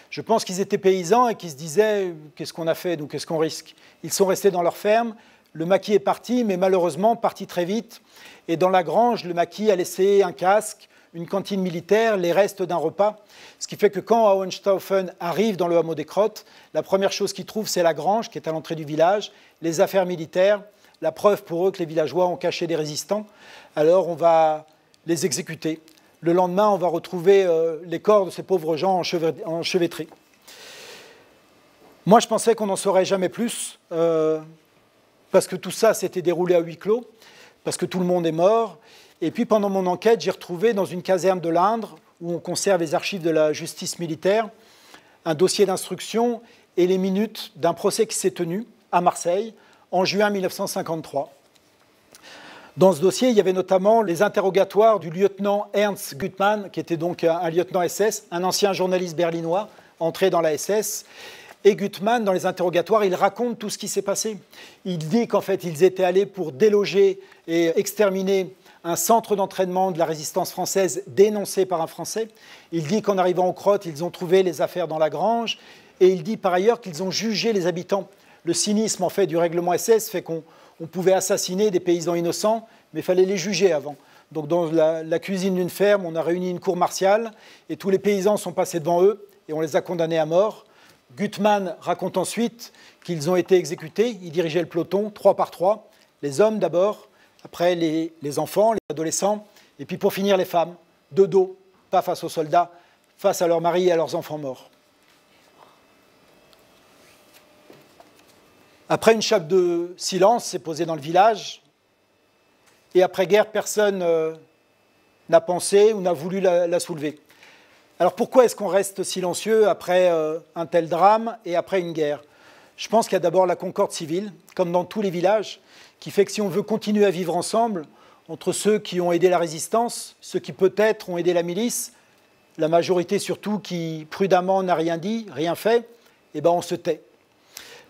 Je pense qu'ils étaient paysans et qu'ils se disaient « qu'est-ce qu'on a fait, nous, qu'est-ce qu'on risque ?» Ils sont restés dans leur ferme, le maquis est parti, mais malheureusement parti très vite. Et dans la grange, le maquis a laissé un casque, une cantine militaire, les restes d'un repas. Ce qui fait que quand Hohenstaufen arrive dans le hameau des Crottes, la première chose qu'ils trouvent, c'est la grange qui est à l'entrée du village, les affaires militaires, la preuve pour eux que les villageois ont caché des résistants. Alors on va les exécuter. Le lendemain, on va retrouver les corps de ces pauvres gens enchevêtrés. Moi, je pensais qu'on n'en saurait jamais plus, parce que tout ça s'était déroulé à huis clos, parce que tout le monde est mort. Et puis, pendant mon enquête, j'ai retrouvé dans une caserne de l'Indre, où on conserve les archives de la justice militaire, un dossier d'instruction et les minutes d'un procès qui s'est tenu à Marseille en juin 1953. Dans ce dossier, il y avait notamment les interrogatoires du lieutenant Ernst Gutmann, qui était donc un lieutenant SS, un ancien journaliste berlinois, entré dans la SS. Et Gutmann, dans les interrogatoires, il raconte tout ce qui s'est passé. Il dit qu'en fait, ils étaient allés pour déloger et exterminer un centre d'entraînement de la résistance française dénoncé par un Français. Il dit qu'en arrivant aux Crottes, ils ont trouvé les affaires dans la grange. Et il dit par ailleurs qu'ils ont jugé les habitants. Le cynisme en fait, du règlement SS fait qu'on pouvait assassiner des paysans innocents, mais il fallait les juger avant. Donc dans la cuisine d'une ferme, on a réuni une cour martiale et tous les paysans sont passés devant eux et on les a condamnés à mort. Gutmann raconte ensuite qu'ils ont été exécutés. Il dirigeait le peloton, 3 par 3. Les hommes d'abord, après les enfants, les adolescents, et puis pour finir les femmes, de dos, pas face aux soldats, face à leurs maris et à leurs enfants morts. Après une chape de silence s'est posée dans le village, et après-guerre, personne n'a pensé ou n'a voulu la soulever. Alors pourquoi est-ce qu'on reste silencieux après un tel drame et après une guerre? Je pense qu'il y a d'abord la concorde civile, comme dans tous les villages, qui fait que si on veut continuer à vivre ensemble, entre ceux qui ont aidé la résistance, ceux qui peut-être ont aidé la milice, la majorité surtout qui prudemment n'a rien dit, rien fait, eh ben on se tait.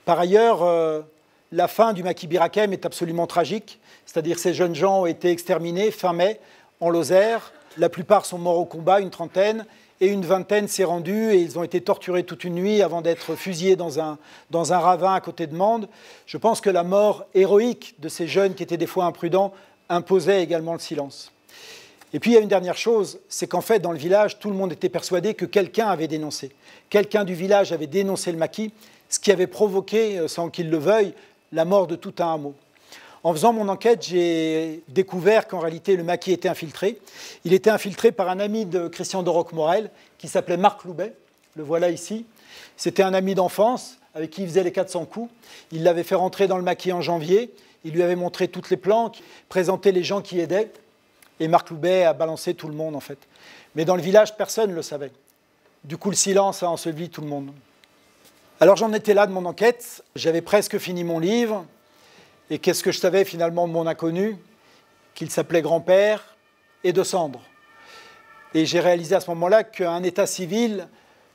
Par ailleurs, la fin du maquis Bir Hakeim est absolument tragique, c'est-à-dire que ces jeunes gens ont été exterminés fin mai en Lozère, la plupart sont morts au combat, une trentaine, et une vingtaine s'est rendue et ils ont été torturés toute une nuit avant d'être fusillés dans un ravin à côté de Mende. Je pense que la mort héroïque de ces jeunes qui étaient des fois imprudents imposait également le silence. Et puis il y a une dernière chose, c'est qu'en fait dans le village, tout le monde était persuadé que quelqu'un avait dénoncé. Quelqu'un du village avait dénoncé le maquis, ce qui avait provoqué, sans qu'il le veuille, la mort de tout un hameau. En faisant mon enquête, j'ai découvert qu'en réalité, le maquis était infiltré. Il était infiltré par un ami de Christian de Roquemorel qui s'appelait Marc Loubet. Le voilà ici. C'était un ami d'enfance avec qui il faisait les 400 coups. Il l'avait fait rentrer dans le maquis en janvier. Il lui avait montré toutes les planques, présenté les gens qui aidaient. Et Marc Loubet a balancé tout le monde, en fait. Mais dans le village, personne ne le savait. Du coup, le silence a enseveli tout le monde. Alors j'en étais là de mon enquête, j'avais presque fini mon livre, et qu'est-ce que je savais finalement de mon inconnu? Qu'il s'appelait Grand-Père et de Cendres. Et j'ai réalisé à ce moment-là qu'un état civil,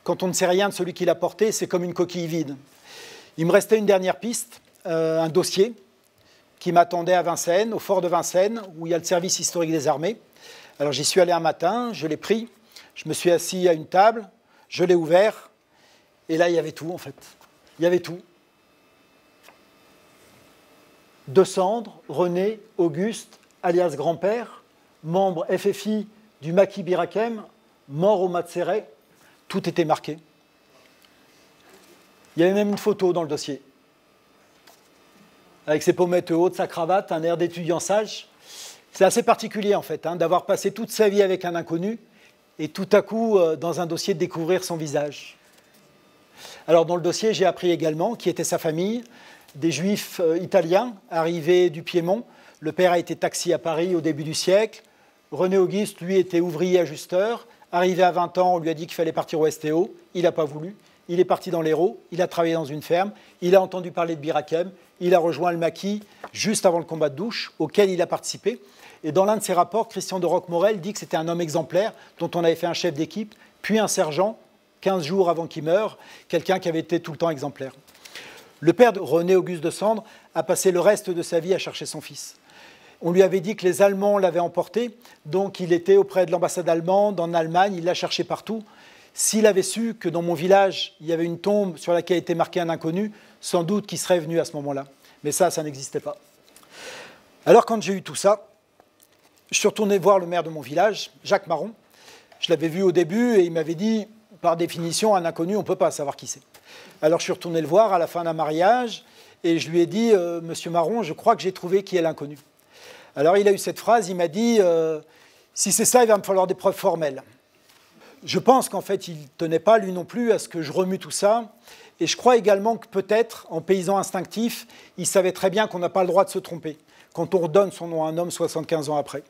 quand on ne sait rien de celui qui l'a porté, c'est comme une coquille vide. Il me restait une dernière piste, un dossier qui m'attendait à Vincennes, au fort de Vincennes, où il y a le service historique des armées. Alors j'y suis allé un matin, je l'ai pris, je me suis assis à une table, je l'ai ouvert, et là il y avait tout en fait. Il y avait tout. De Cendres, René Auguste, alias Grand-Père, membre FFI du maquis Birakem, mort au Matseret, tout était marqué. Il y avait même une photo dans le dossier. Avec ses pommettes hautes, sa cravate, un air d'étudiant sage. C'est assez particulier en fait, d'avoir passé toute sa vie avec un inconnu et tout à coup, dans un dossier, de découvrir son visage. Alors dans le dossier, j'ai appris également qui était sa famille, des juifs italiens arrivés du Piémont. Le père a été taxi à Paris au début du siècle. René Auguste, lui, était ouvrier ajusteur. Arrivé à 20 ans, on lui a dit qu'il fallait partir au STO. Il n'a pas voulu. Il est parti dans l'Hérault. Il a travaillé dans une ferme. Il a entendu parler de Birakem. Il a rejoint le maquis juste avant le combat de Douche, auquel il a participé. Et dans l'un de ses rapports, Christian de Roquemorel dit que c'était un homme exemplaire, dont on avait fait un chef d'équipe, puis un sergent, 15 jours avant qu'il meure, quelqu'un qui avait été tout le temps exemplaire. Le père de René Auguste de Cendres a passé le reste de sa vie à chercher son fils. On lui avait dit que les Allemands l'avaient emporté, donc il était auprès de l'ambassade allemande en Allemagne, il l'a cherché partout. S'il avait su que dans mon village, il y avait une tombe sur laquelle était marqué un inconnu, sans doute qu'il serait venu à ce moment-là. Mais ça n'existait pas. Alors quand j'ai eu tout ça, je suis retourné voir le maire de mon village, Jacques Marron. Je l'avais vu au début et il m'avait dit, par définition, un inconnu, on ne peut pas savoir qui c'est. Alors je suis retourné le voir à la fin d'un mariage et je lui ai dit, Monsieur Marron, je crois que j'ai trouvé qui est l'inconnu. Alors il a eu cette phrase, il m'a dit, si c'est ça, il va me falloir des preuves formelles. Je pense qu'en fait, il ne tenait pas, lui non plus, à ce que je remue tout ça. Et je crois également que peut-être, en paysan instinctif, il savait très bien qu'on n'a pas le droit de se tromper quand on redonne son nom à un homme 75 ans après.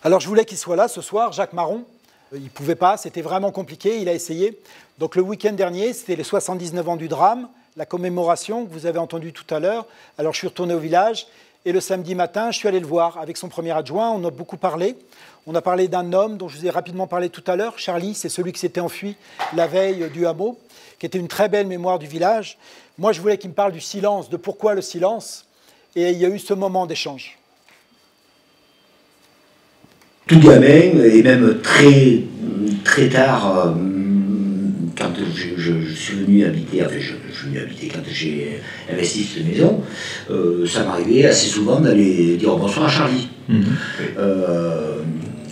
Alors je voulais qu'il soit là ce soir, Jacques Marron. Il ne pouvait pas, c'était vraiment compliqué, il a essayé. Donc le week-end dernier, c'était les 79 ans du drame, la commémoration que vous avez entendue tout à l'heure. Alors je suis retourné au village et le samedi matin, je suis allé le voir avec son premier adjoint. On a beaucoup parlé. On a parlé d'un homme dont je vous ai rapidement parlé tout à l'heure. Charlie, c'est celui qui s'était enfui la veille du hameau, qui était une très belle mémoire du village. Moi, je voulais qu'il me parle du silence, de pourquoi le silence. Et il y a eu ce moment d'échange. Tout gamin, et même très tard, quand je suis venu habiter, enfin je suis venu habiter quand j'ai investi cette maison, ça m'arrivait assez souvent d'aller dire bonsoir à Charlie.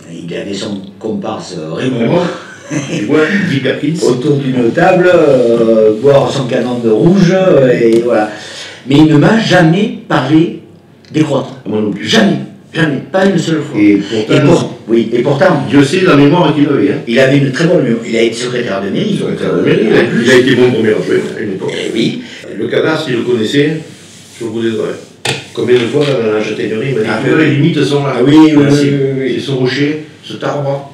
Il avait son comparse Raymond, autour d'une table, boire son canon de rouge, et voilà. Mais il ne m'a jamais parlé des crottes. Jamais. Jamais, pas une seule fois. Et pourtant, Dieu sait la mémoire qu'il avait. Hein. Il avait une très bonne mémoire. Il a été secrétaire de mairie. Il a été mon premier adjoint à une époque. Oui. Le cadastre, il le connaissait sur le bout des doigts. Combien de fois dans la châtaignerie, il m'a dit que les limites sont là. Ah oui. C'est ce rocher, cet arbre.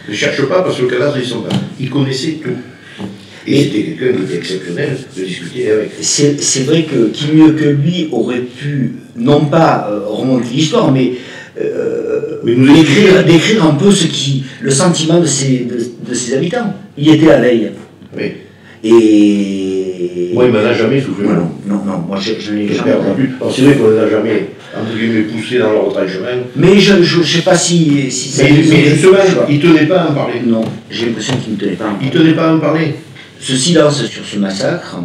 Ne cherche pas parce que le cadastre, ils sont là. Il connaissait tout. Et c'était quelqu'un qui était exceptionnel de discuter avec. C'est vrai que qui mieux que lui aurait pu, non pas remonter l'histoire, mais décrire un peu le sentiment de ses habitants. Il était la veille. Oui. Et... Moi, il ne m'en a jamais soufflé. Non, moi je n'ai jamais entendu. C'est vrai qu'on ne l'a jamais, entre guillemets, poussé dans leur retranchement. Mais je ne sais pas si ça... Mais justement, il ne tenait pas à en parler. Non, j'ai l'impression qu'il ne tenait pas à en parler. Il ne tenait pas à en parler. Ce silence sur ce massacre,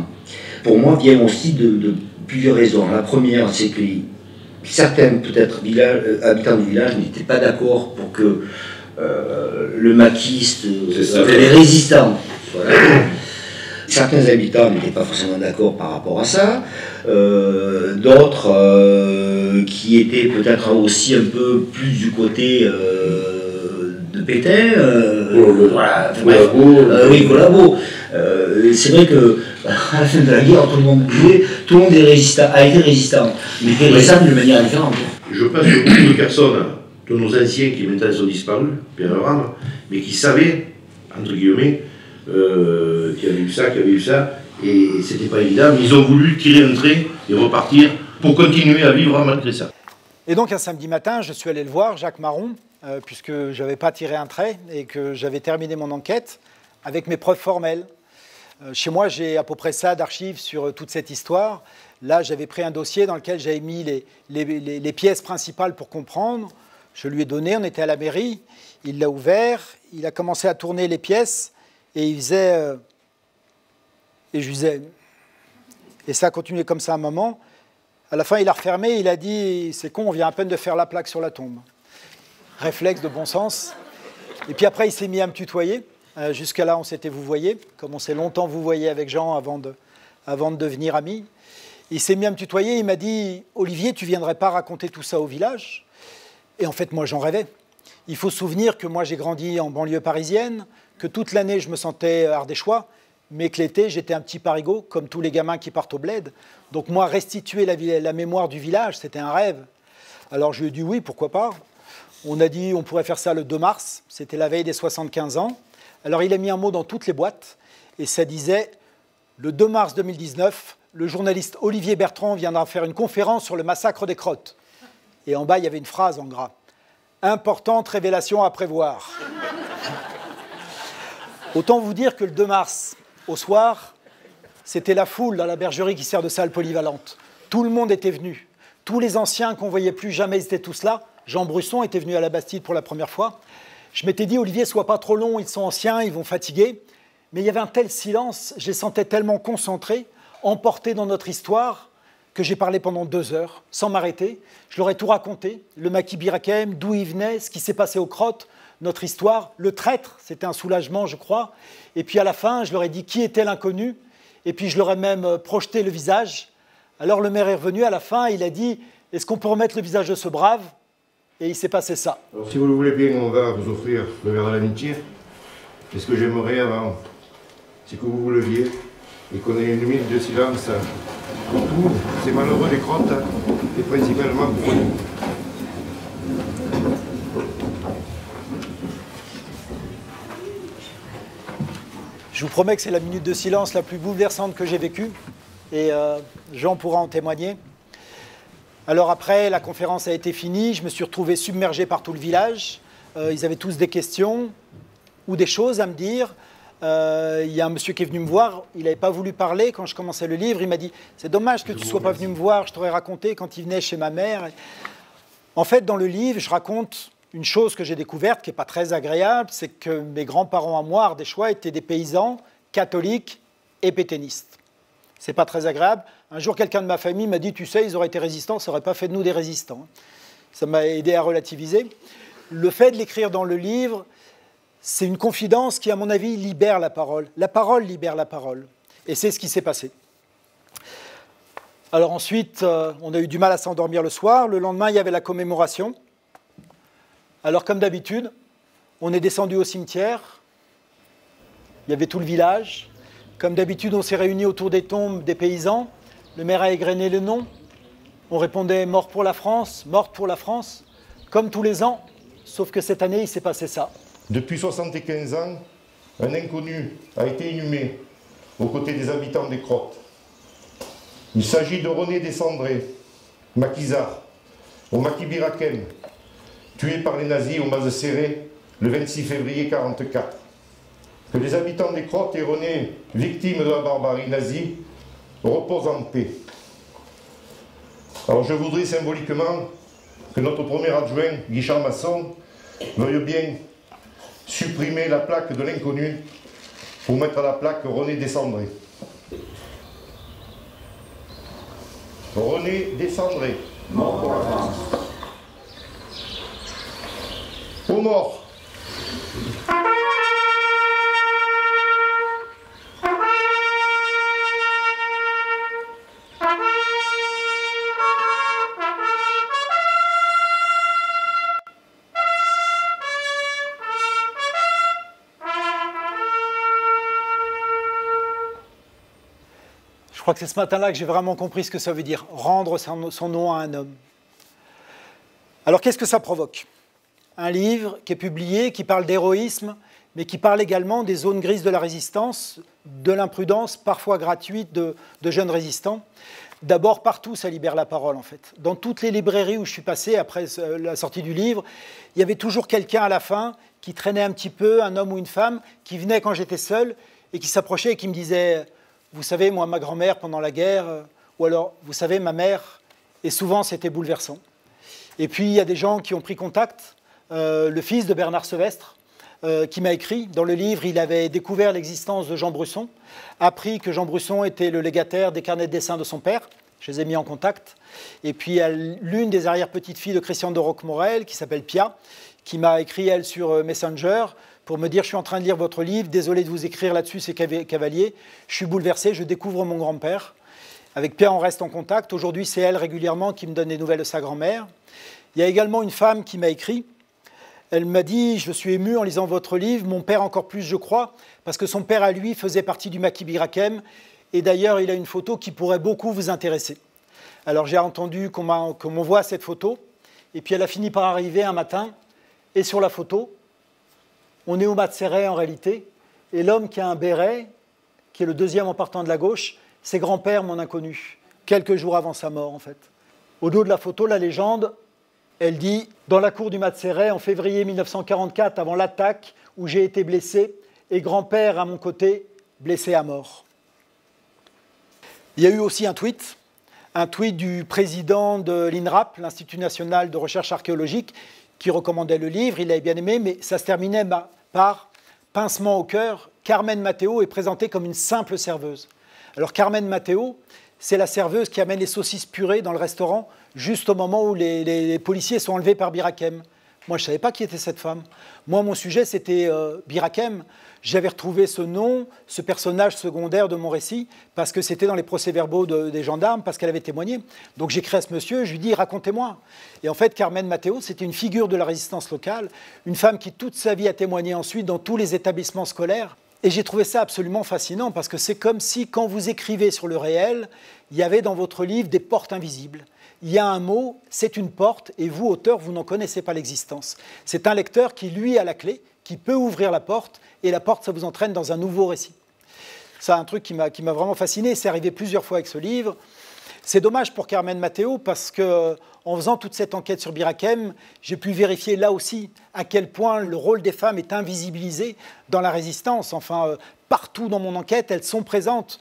pour moi, vient aussi de plusieurs raisons. La première, c'est que certains, peut-être, habitants du village n'étaient pas d'accord pour que le maquiste, les résistants, soient là. Certains habitants n'étaient pas forcément d'accord par rapport à ça. D'autres qui étaient peut-être aussi un peu plus du côté de Pétain. Voilà, oui, Collabo. C'est vrai que à la fin de la guerre, tout le monde a été résistant, mais résistant de manière différente. Je pense que beaucoup de personnes, de nos anciens qui maintenant sont disparus, bien leur âme, mais qui savaient entre guillemets, qui avait eu ça, et c'était pas évident, mais ils ont voulu tirer un trait et repartir pour continuer à vivre malgré ça. Et donc un samedi matin, je suis allé le voir, Jacques Marron, puisque je n'avais pas tiré un trait et que j'avais terminé mon enquête avec mes preuves formelles. Chez moi, j'ai à peu près ça d'archives sur toute cette histoire. Là, j'avais pris un dossier dans lequel j'avais mis les pièces principales pour comprendre. Je lui ai donné, on était à la mairie, il l'a ouvert, il a commencé à tourner les pièces et il faisait... et je lui disais... Et ça a continué comme ça un moment. À la fin, il a refermé, il a dit « C'est con, on vient à peine de faire la plaque sur la tombe ». Réflexe de bon sens. Et puis après, il s'est mis à me tutoyer. Jusqu'à là, on s'était vouvoyé, comme on s'est longtemps vouvoyé avec Jean avant de devenir amis. Il s'est mis à me tutoyer, il m'a dit « Olivier, tu ne viendrais pas raconter tout ça au village ?» Et en fait, moi, j'en rêvais. Il faut se souvenir que moi, j'ai grandi en banlieue parisienne, que toute l'année, je me sentais ardéchois, mais que l'été, j'étais un petit parigot, comme tous les gamins qui partent au bled. Donc moi, restituer la mémoire du village, c'était un rêve. Alors je lui ai dit oui, pourquoi pas. On a dit on pourrait faire ça le 2 mars, c'était la veille des 75 ans. Alors il a mis un mot dans toutes les boîtes, et ça disait « Le 2 mars 2019, le journaliste Olivier Bertrand viendra faire une conférence sur le massacre des Crottes. » Et en bas, il y avait une phrase en gras. « Importante révélation à prévoir. » Autant vous dire que le 2 mars, au soir, c'était la foule dans la bergerie qui sert de salle polyvalente. Tout le monde était venu. Tous les anciens qu'on ne voyait plus jamais, ils étaient tous là. Jean Brusson était venu à la Bastide pour la première fois. Je m'étais dit, Olivier, sois pas trop long, ils sont anciens, ils vont fatiguer. Mais il y avait un tel silence, je les sentais tellement concentrés, emportés dans notre histoire, que j'ai parlé pendant 2 heures, sans m'arrêter. Je leur ai tout raconté, le maquis Bir Hakeim, d'où il venait, ce qui s'est passé aux Crottes, notre histoire, le traître, c'était un soulagement, je crois. Et puis à la fin, je leur ai dit qui était l'inconnu, et puis je leur ai même projeté le visage. Alors le maire est revenu à la fin, il a dit « Est-ce qu'on peut remettre le visage de ce brave ?» Et il s'est passé ça. Alors, si vous le voulez bien, on va vous offrir le verre de l'amitié. Et ce que j'aimerais avant, c'est que vous vous leviez et qu'on ait une minute de silence pour tous ces malheureux des Crottes, et principalement pour nous. Je vous promets que c'est la minute de silence la plus bouleversante que j'ai vécue, et Jean pourra en témoigner. Alors après, la conférence a été finie, je me suis retrouvé submergé par tout le village. Ils avaient tous des questions ou des choses à me dire. Il y a un monsieur qui est venu me voir, il n'avait pas voulu parler quand je commençais le livre. Il m'a dit « C'est dommage que tu ne sois pas venu me voir, je t'aurais raconté quand il venait chez ma mère. » En fait, dans le livre, je raconte une chose que j'ai découverte qui n'est pas très agréable, c'est que mes grands-parents à moi, ardéchois, étaient des paysans catholiques et pétainistes. C'est pas très agréable. Un jour, quelqu'un de ma famille m'a dit « Tu sais, ils auraient été résistants, ça n'aurait pas fait de nous des résistants. » Ça m'a aidé à relativiser. Le fait de l'écrire dans le livre, c'est une confidence qui, à mon avis, libère la parole. La parole libère la parole. Et c'est ce qui s'est passé. Alors ensuite, on a eu du mal à s'endormir le soir. Le lendemain, il y avait la commémoration. Alors, comme d'habitude, on est descendu au cimetière. Il y avait tout le village. Comme d'habitude, on s'est réunis autour des tombes des paysans. Le maire a égrené le nom. On répondait « Mort pour la France, morte pour la France », comme tous les ans, sauf que cette année, il s'est passé ça. Depuis 75 ans, un inconnu a été inhumé aux côtés des habitants des Crottes. Il s'agit de René Descendré, maquisard, au maquis Bir Hakeim, tué par les nazis au Mas Serré le 26 février 1944. Que les habitants des Crottes et René, victimes de la barbarie nazie, reposent en paix. Alors je voudrais symboliquement que notre premier adjoint, Guichard Masson, veuille bien supprimer la plaque de l'inconnu pour mettre la plaque René Descendré. René Descendré. Mort pour la France. Aux morts. Je crois que c'est ce matin-là que j'ai vraiment compris ce que ça veut dire, rendre son nom à un homme. Alors qu'est-ce que ça provoque? Un livre qui est publié, qui parle d'héroïsme, mais qui parle également des zones grises de la résistance, de l'imprudence, parfois gratuite, de jeunes résistants. D'abord, partout, ça libère la parole, en fait. Dans toutes les librairies où je suis passé, après la sortie du livre, il y avait toujours quelqu'un à la fin qui traînait un petit peu, un homme ou une femme, qui venait quand j'étais seul et qui s'approchait et qui me disait « Vous savez, moi, ma grand-mère, pendant la guerre, ou alors, vous savez, ma mère », et souvent, c'était bouleversant. Et puis, il y a des gens qui ont pris contact. Le fils de Bernard Sevestre, qui m'a écrit. Dans le livre, il avait découvert l'existence de Jean Brusson, appris que Jean Brusson était le légataire des carnets de dessin de son père. Je les ai mis en contact. Et puis, il y a l'une des arrière-petites-filles de Christian de Roquemorel, qui s'appelle Pia, qui m'a écrit, elle, sur Messenger, pour me dire « Je suis en train de lire votre livre, désolé de vous écrire là-dessus, c'est Cavalier. Je suis bouleversé, je découvre mon grand-père. » Avec Pia, on reste en contact. Aujourd'hui, c'est elle régulièrement qui me donne des nouvelles de sa grand-mère. Il y a également une femme qui m'a écrit. Elle m'a dit « Je suis ému en lisant votre livre, mon père encore plus, je crois, parce que son père à lui faisait partie du maquis Bir Hakeim, et d'ailleurs, il a une photo qui pourrait beaucoup vous intéresser. » Alors j'ai entendu qu'on m'envoie cette photo, et puis elle a fini par arriver un matin, et sur la photo, on est au Mat Serret en réalité, et l'homme qui a un béret, qui est le deuxième en partant de la gauche, c'est grand-père, mon inconnu, quelques jours avant sa mort en fait. Au dos de la photo, la légende, elle dit « Dans la cour du Mat Serret, en février 1944, avant l'attaque, où j'ai été blessé, et grand-père à mon côté, blessé à mort. » Il y a eu aussi un tweet du président de l'INRAP, l'Institut national de recherche archéologique, qui recommandait le livre, il l'avait bien aimé, mais ça se terminait par « Pincement au cœur, Carmen Matteo est présentée comme une simple serveuse. » Alors Carmen Matteo, c'est la serveuse qui amène les saucisses purées dans le restaurant juste au moment où les policiers sont enlevés par Bir Hakeim. Moi, je ne savais pas qui était cette femme. Moi, mon sujet, c'était Bir Hakeim. J'avais retrouvé ce nom, ce personnage secondaire de mon récit, parce que c'était dans les procès-verbaux des gendarmes, parce qu'elle avait témoigné. Donc j'écris à ce monsieur, je lui dis « Racontez-moi ». Et en fait, Carmen Matteo, c'était une figure de la résistance locale, une femme qui toute sa vie a témoigné ensuite dans tous les établissements scolaires. Et j'ai trouvé ça absolument fascinant, parce que c'est comme si, quand vous écrivez sur le réel, il y avait dans votre livre des portes invisibles. Il y a un mot, c'est une porte, et vous, auteur, vous n'en connaissez pas l'existence. C'est un lecteur qui, lui, a la clé, qui peut ouvrir la porte, et la porte, ça vous entraîne dans un nouveau récit. C'est un truc qui m'a vraiment fasciné, c'est arrivé plusieurs fois avec ce livre. C'est dommage pour Carmen Matteo, parce qu'en faisant toute cette enquête sur Bir Hakeim, j'ai pu vérifier là aussi à quel point le rôle des femmes est invisibilisé dans la résistance. Enfin, partout dans mon enquête, elles sont présentes,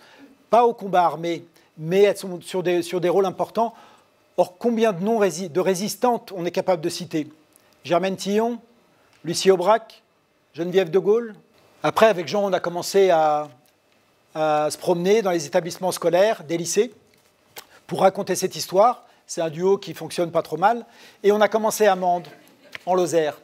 pas au combat armé, mais elles sont sur des rôles importants. Or, combien de noms de résistantes on est capable de citer? Germaine Tillon, Lucie Aubrac, Geneviève de Gaulle. Après, avec Jean, on a commencé à se promener dans les établissements scolaires, des lycées, pour raconter cette histoire. C'est un duo qui fonctionne pas trop mal. Et on a commencé à Mende, en Lozère.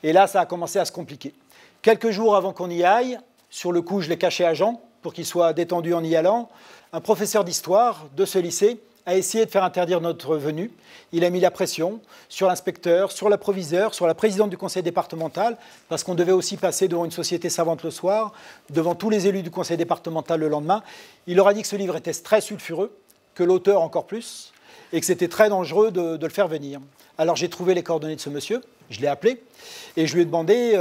Et là, ça a commencé à se compliquer. Quelques jours avant qu'on y aille, sur le coup, je l'ai caché à Jean, pour qu'il soit détendu en y allant, un professeur d'histoire de ce lycée a essayé de faire interdire notre venue. Il a mis la pression sur l'inspecteur, sur la proviseure, sur la présidente du conseil départemental, parce qu'on devait aussi passer devant une société savante le soir, devant tous les élus du conseil départemental le lendemain. Il leur a dit que ce livre était très sulfureux, que l'auteur encore plus, et que c'était très dangereux de le faire venir. Alors j'ai trouvé les coordonnées de ce monsieur, je l'ai appelé, et je lui ai demandé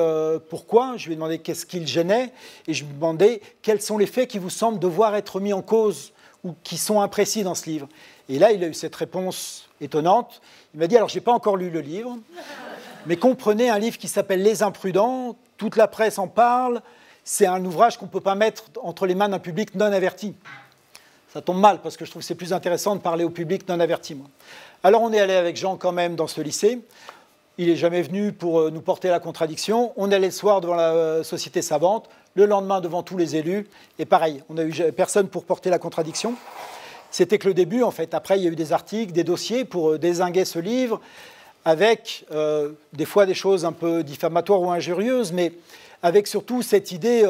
pourquoi, je lui ai demandé qu'est-ce qui le gênait, et je lui ai demandé quels sont les faits qui vous semblent devoir être mis en cause ou qui sont imprécis dans ce livre. Et là, il a eu cette réponse étonnante. Il m'a dit, alors je n'ai pas encore lu le livre, mais comprenez un livre qui s'appelle « Les imprudents », toute la presse en parle, c'est un ouvrage qu'on ne peut pas mettre entre les mains d'un public non averti. Ça tombe mal, parce que je trouve que c'est plus intéressant de parler au public non averti, moi. Alors on est allé avec Jean quand même dans ce lycée. Il n'est jamais venu pour nous porter la contradiction. On est allé le soir devant la société savante, le lendemain devant tous les élus, et pareil, on n'a eu personne pour porter la contradiction. C'était que le début, en fait. Après, il y a eu des articles, des dossiers pour dézinguer ce livre, avec des fois des choses un peu diffamatoires ou injurieuses, mais avec surtout cette idée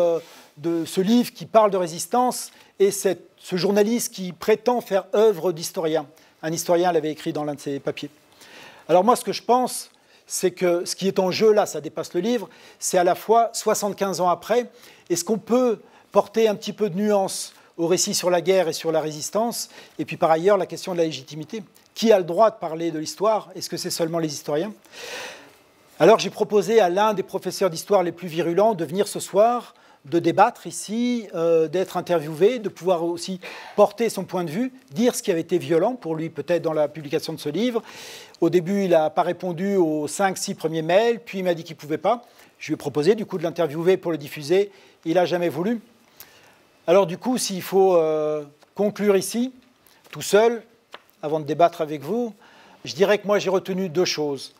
de ce livre qui parle de résistance et ce journaliste qui prétend faire œuvre d'historien. Un historien l'avait écrit dans l'un de ses papiers. Alors moi, ce que je pense, c'est que ce qui est en jeu là, ça dépasse le livre, c'est à la fois 75 ans après, est-ce qu'on peut porter un petit peu de nuance au récit sur la guerre et sur la résistance, et puis par ailleurs la question de la légitimité. Qui a le droit de parler de l'histoire? Est-ce que c'est seulement les historiens? Alors j'ai proposé à l'un des professeurs d'histoire les plus virulents de venir ce soir, de débattre ici, d'être interviewé, de pouvoir aussi porter son point de vue, dire ce qui avait été violent pour lui peut-être dans la publication de ce livre. Au début, il n'a pas répondu aux 5-6 premiers mails, puis il m'a dit qu'il ne pouvait pas. Je lui ai proposé du coup de l'interviewer pour le diffuser. Il n'a jamais voulu. Alors du coup, s'il faut conclure ici, tout seul, avant de débattre avec vous, je dirais que moi j'ai retenu 2 choses.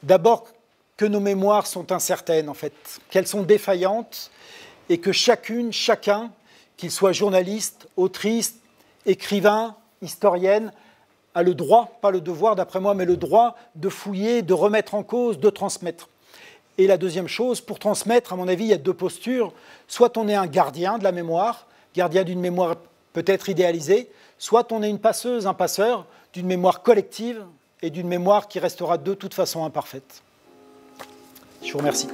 D'abord, que nos mémoires sont incertaines en fait, qu'elles sont défaillantes et que chacun, qu'il soit journaliste, autrice, écrivain, historienne, a le droit, pas le devoir d'après moi, mais le droit de fouiller, de remettre en cause, de transmettre. Et la deuxième chose, pour transmettre, à mon avis, il y a 2 postures. Soit on est un gardien de la mémoire, gardien d'une mémoire peut-être idéalisée, soit on est une passeuse, un passeur d'une mémoire collective et d'une mémoire qui restera de toute façon imparfaite. Je vous remercie.